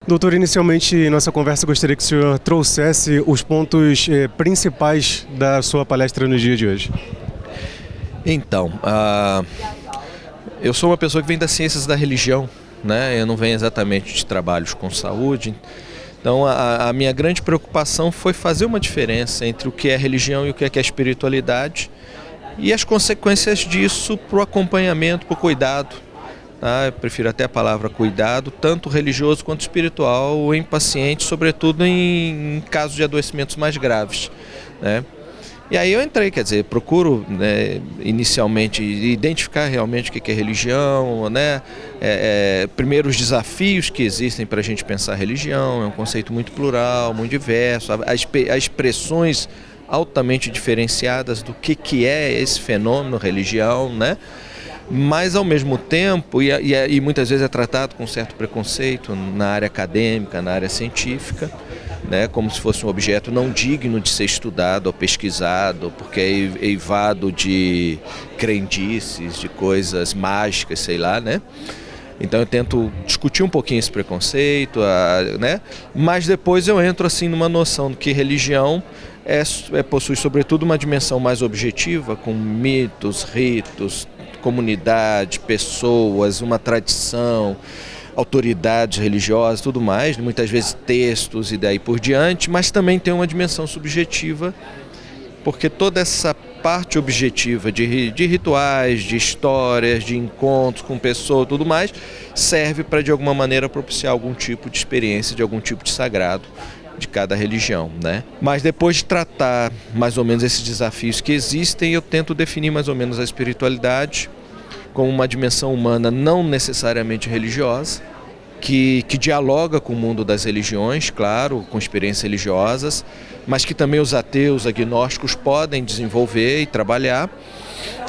Doutor, inicialmente em nossa conversa gostaria que o senhor trouxesse os pontos principais da sua palestra no dia de hoje. Então, eu sou uma pessoa que vem das ciências da religião, né? Eu não venho exatamente de trabalhos com saúde. Então, a minha grande preocupação foi fazer uma diferença entre o que é religião e o que é espiritualidade e as consequências disso para o acompanhamento, para o cuidado. Tá? Eu prefiro até a palavra cuidado, tanto religioso quanto espiritual, em pacientes, sobretudo em casos de adoecimentos mais graves, né? E aí eu entrei, quer dizer, procuro, né, inicialmente identificar realmente o que é religião, né? Primeiro os desafios que existem para a gente pensar religião, é um conceito muito plural, muito diverso, as expressões altamente diferenciadas do que é esse fenômeno religião, né? Mas ao mesmo tempo, e muitas vezes é tratado com certo preconceito na área acadêmica, na área científica, né, como se fosse um objeto não digno de ser estudado ou pesquisado, porque é eivado de crendices, de coisas mágicas, sei lá, né? Então eu tento discutir um pouquinho esse preconceito, né? Mas depois eu entro assim numa noção de que religião possui sobretudo uma dimensão mais objetiva, com mitos, ritos, comunidade, pessoas, uma tradição, autoridades religiosas, tudo mais, muitas vezes textos e daí por diante, mas também tem uma dimensão subjetiva, porque toda essa parte objetiva de rituais, de histórias, de encontros com pessoas, tudo mais, serve para de alguma maneira propiciar algum tipo de experiência, de algum tipo de sagrado de cada religião, né? Mas depois de tratar mais ou menos esses desafios que existem, eu tento definir mais ou menos a espiritualidade como uma dimensão humana não necessariamente religiosa, que dialoga com o mundo das religiões, claro, com experiências religiosas, mas que também os ateus, agnósticos podem desenvolver e trabalhar,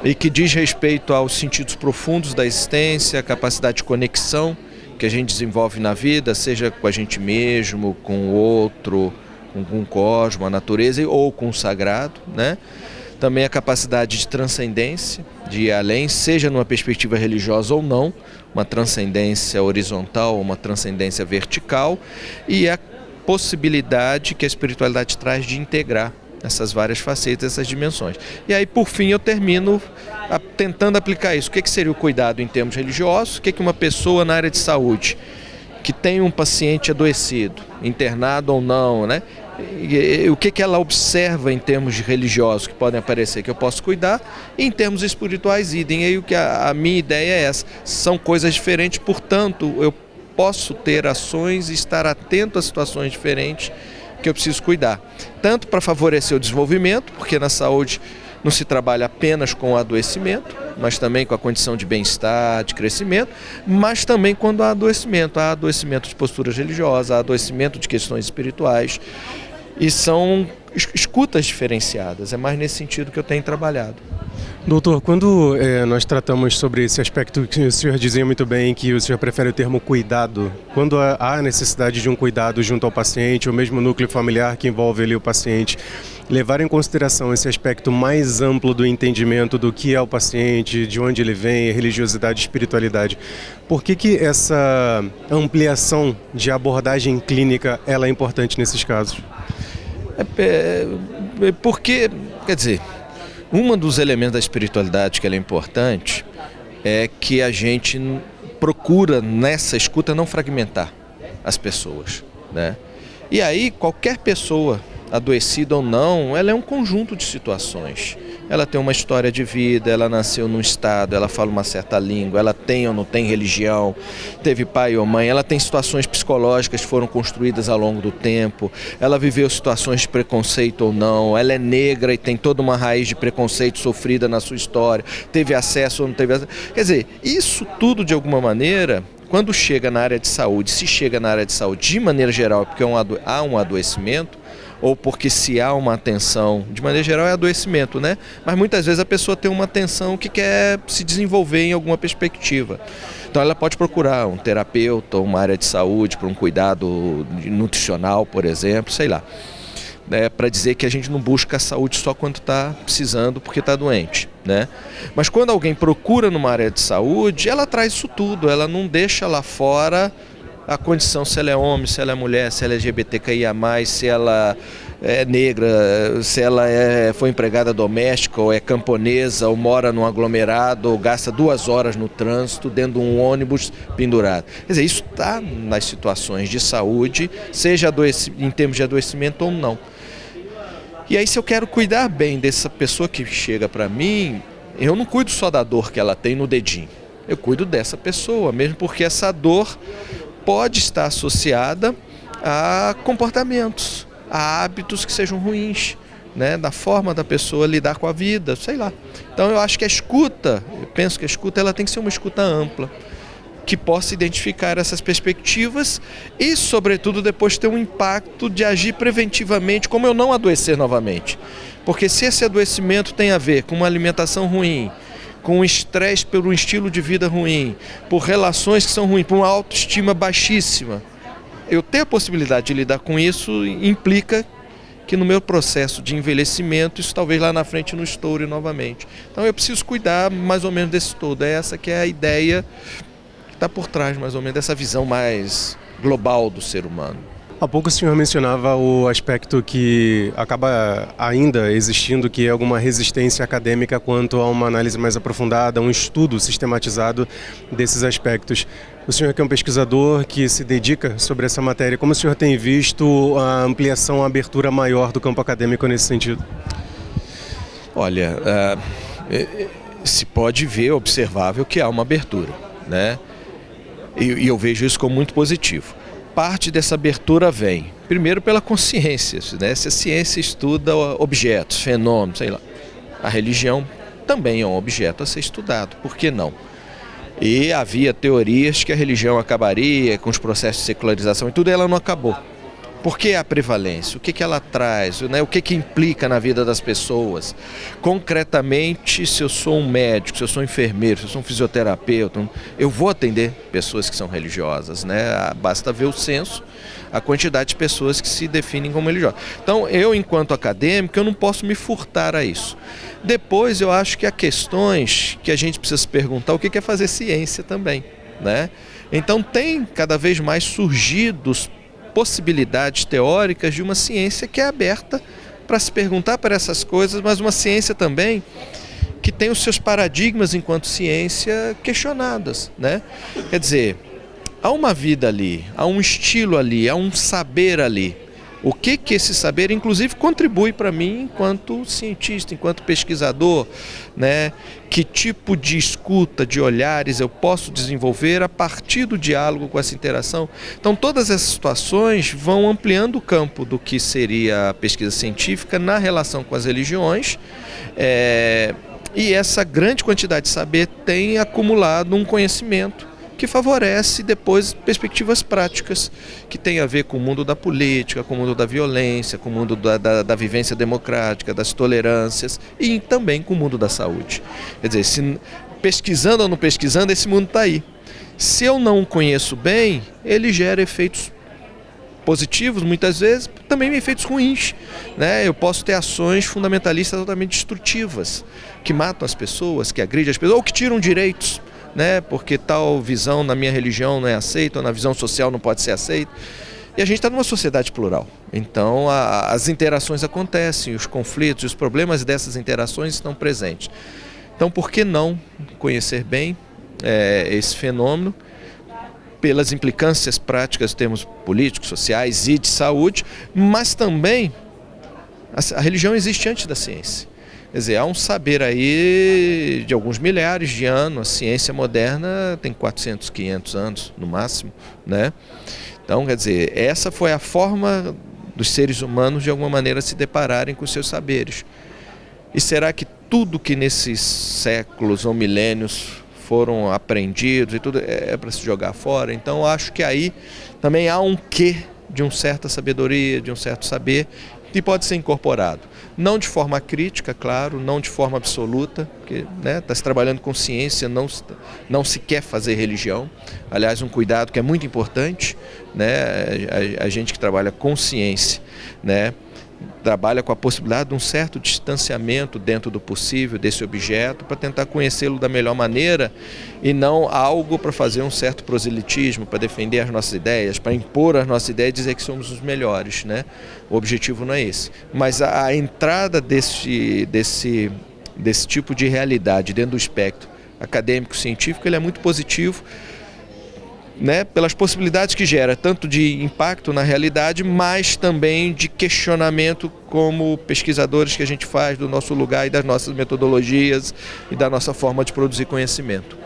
e que diz respeito aos sentidos profundos da existência, a capacidade de conexão que a gente desenvolve na vida, seja com a gente mesmo, com o outro, com o cosmos, a natureza ou com o sagrado, né? Também a capacidade de transcendência, de ir além, seja numa perspectiva religiosa ou não, uma transcendência horizontal ou uma transcendência vertical, e a possibilidade que a espiritualidade traz de integrar essas várias facetas, essas dimensões. E aí, por fim, eu termino tentando aplicar isso. O que seria o cuidado em termos religiosos? O que uma pessoa na área de saúde, que tem um paciente adoecido, internado ou não, né? O que ela observa em termos religiosos que podem aparecer, que eu posso cuidar, e em termos espirituais, idem. E aí o que a minha ideia é essa. São coisas diferentes, portanto, eu posso ter ações e estar atento a situações diferentes que eu preciso cuidar. Tanto para favorecer o desenvolvimento, porque na saúde não se trabalha apenas com o adoecimento, mas também com a condição de bem-estar, de crescimento, mas também quando há adoecimento de posturas religiosas, há adoecimento de questões espirituais, e são escutas diferenciadas, é mais nesse sentido que eu tenho trabalhado. Doutor, quando nós tratamos sobre esse aspecto que o senhor dizia muito bem, que o senhor prefere o termo cuidado, quando há necessidade de um cuidado junto ao paciente, ou mesmo núcleo familiar que envolve ali o paciente, levar em consideração esse aspecto mais amplo do entendimento do que é o paciente, de onde ele vem, religiosidade, espiritualidade, por que essa ampliação de abordagem clínica ela é importante nesses casos? Porque, quer dizer, um dos elementos da espiritualidade que ela é importante é que a gente procura nessa escuta não fragmentar as pessoas, né? E aí qualquer pessoa, adoecida ou não, ela é um conjunto de situações. Ela tem uma história de vida, ela nasceu num estado, ela fala uma certa língua, ela tem ou não tem religião, teve pai ou mãe, ela tem situações psicológicas que foram construídas ao longo do tempo, ela viveu situações de preconceito ou não, ela é negra e tem toda uma raiz de preconceito sofrida na sua história, teve acesso ou não teve acesso. Quer dizer, isso tudo de alguma maneira, quando chega na área de saúde, se chega na área de saúde de maneira geral, porque há um adoecimento, ou porque se há uma atenção, de maneira geral é adoecimento, né? Mas muitas vezes a pessoa tem uma atenção que quer se desenvolver em alguma perspectiva. Então ela pode procurar um terapeuta, uma área de saúde, para um cuidado nutricional, por exemplo, sei lá. Para dizer que a gente não busca a saúde só quando está precisando, porque está doente, né? Mas quando alguém procura numa área de saúde, ela traz isso tudo, ela não deixa lá fora a condição, se ela é homem, se ela é mulher, se ela é LGBTQIA+, se ela é negra, se ela foi empregada doméstica, ou é camponesa, ou mora num aglomerado, ou gasta 2 horas no trânsito dentro de um ônibus pendurado. Quer dizer, isso está nas situações de saúde, seja em termos de adoecimento ou não. E aí, se eu quero cuidar bem dessa pessoa que chega para mim, eu não cuido só da dor que ela tem no dedinho. Eu cuido dessa pessoa, mesmo porque essa dor pode estar associada a comportamentos, a hábitos que sejam ruins, né? Da forma da pessoa lidar com a vida, sei lá. Então eu acho que eu penso que a escuta ela tem que ser uma escuta ampla, que possa identificar essas perspectivas e, sobretudo, depois ter um impacto de agir preventivamente, como eu não adoecer novamente. Porque se esse adoecimento tem a ver com uma alimentação ruim, com um estresse por um estilo de vida ruim, por relações que são ruins, por uma autoestima baixíssima, eu ter a possibilidade de lidar com isso implica que no meu processo de envelhecimento, isso talvez lá na frente não estoure novamente. Então eu preciso cuidar mais ou menos desse todo. É essa que é a ideia que está por trás mais ou menos dessa visão mais global do ser humano. Há pouco o senhor mencionava o aspecto que acaba ainda existindo, que é alguma resistência acadêmica quanto a uma análise mais aprofundada, um estudo sistematizado desses aspectos. O senhor que é um pesquisador que se dedica sobre essa matéria, como o senhor tem visto a ampliação, a abertura maior do campo acadêmico nesse sentido? Olha, se pode ver, observável, que há uma abertura, né? E eu vejo isso como muito positivo. Parte dessa abertura vem, primeiro, pela consciência, né? Se a ciência estuda objetos, fenômenos, sei lá, a religião também é um objeto a ser estudado, por que não? E havia teorias que a religião acabaria com os processos de secularização e tudo, e ela não acabou. Por que a prevalência? O que ela traz? Né? O que implica na vida das pessoas? Concretamente, se eu sou um médico, se eu sou um enfermeiro, se eu sou um fisioterapeuta, eu vou atender pessoas que são religiosas, né? Basta ver o censo, a quantidade de pessoas que se definem como religiosas. Então, eu, enquanto acadêmico, eu não posso me furtar a isso. Depois, eu acho que há questões que a gente precisa se perguntar o que é fazer ciência também, né? Então, tem cada vez mais surgido possibilidades teóricas de uma ciência que é aberta para se perguntar para essas coisas, mas uma ciência também que tem os seus paradigmas enquanto ciência questionadas, né? Quer dizer, há uma vida ali, há um estilo ali, há um saber ali. O que esse saber, inclusive, contribui para mim enquanto cientista, enquanto pesquisador, né? Que tipo de escuta, de olhares eu posso desenvolver a partir do diálogo com essa interação? Então, todas essas situações vão ampliando o campo do que seria a pesquisa científica na relação com as religiões, e essa grande quantidade de saber tem acumulado um conhecimento que favorece depois perspectivas práticas que tem a ver com o mundo da política, com o mundo da violência, com o mundo da vivência democrática, das tolerâncias e também com o mundo da saúde. Quer dizer, se pesquisando ou não pesquisando, esse mundo está aí. Se eu não o conheço bem, ele gera efeitos positivos, muitas vezes, também efeitos ruins, né? Eu posso ter ações fundamentalistas totalmente destrutivas, que matam as pessoas, que agridem as pessoas, ou que tiram direitos, né? Porque tal visão na minha religião não é aceita, ou na visão social não pode ser aceita. E a gente está numa sociedade plural. Então as interações acontecem, os conflitos, os problemas dessas interações estão presentes. Então por que não conhecer bem esse fenômeno, pelas implicâncias práticas em termos políticos, sociais e de saúde, mas também a religião existe antes da ciência. Quer dizer, há um saber aí de alguns milhares de anos, a ciência moderna tem 400, 500 anos no máximo, né? Então, quer dizer, essa foi a forma dos seres humanos de alguma maneira se depararem com os seus saberes. E será que tudo que nesses séculos ou milênios foram aprendidos e tudo é para se jogar fora? Então, acho que aí também há um quê de uma certa sabedoria, de um certo saber que pode ser incorporado. Não de forma crítica, claro, não de forma absoluta, porque está se trabalhando com ciência, não se quer fazer religião. Aliás, um cuidado que é muito importante, né? A gente que trabalha com ciência, né? trabalha com a possibilidade de um certo distanciamento dentro do possível desse objeto para tentar conhecê-lo da melhor maneira e não algo para fazer um certo proselitismo, para defender as nossas ideias, para impor as nossas ideias e dizer que somos os melhores, né? O objetivo não é esse. Mas a entrada desse tipo de realidade dentro do espectro acadêmico-científico, ele é muito positivo, né, pelas possibilidades que gera, tanto de impacto na realidade, mas também de questionamento como pesquisadores que a gente faz do nosso lugar e das nossas metodologias e da nossa forma de produzir conhecimento.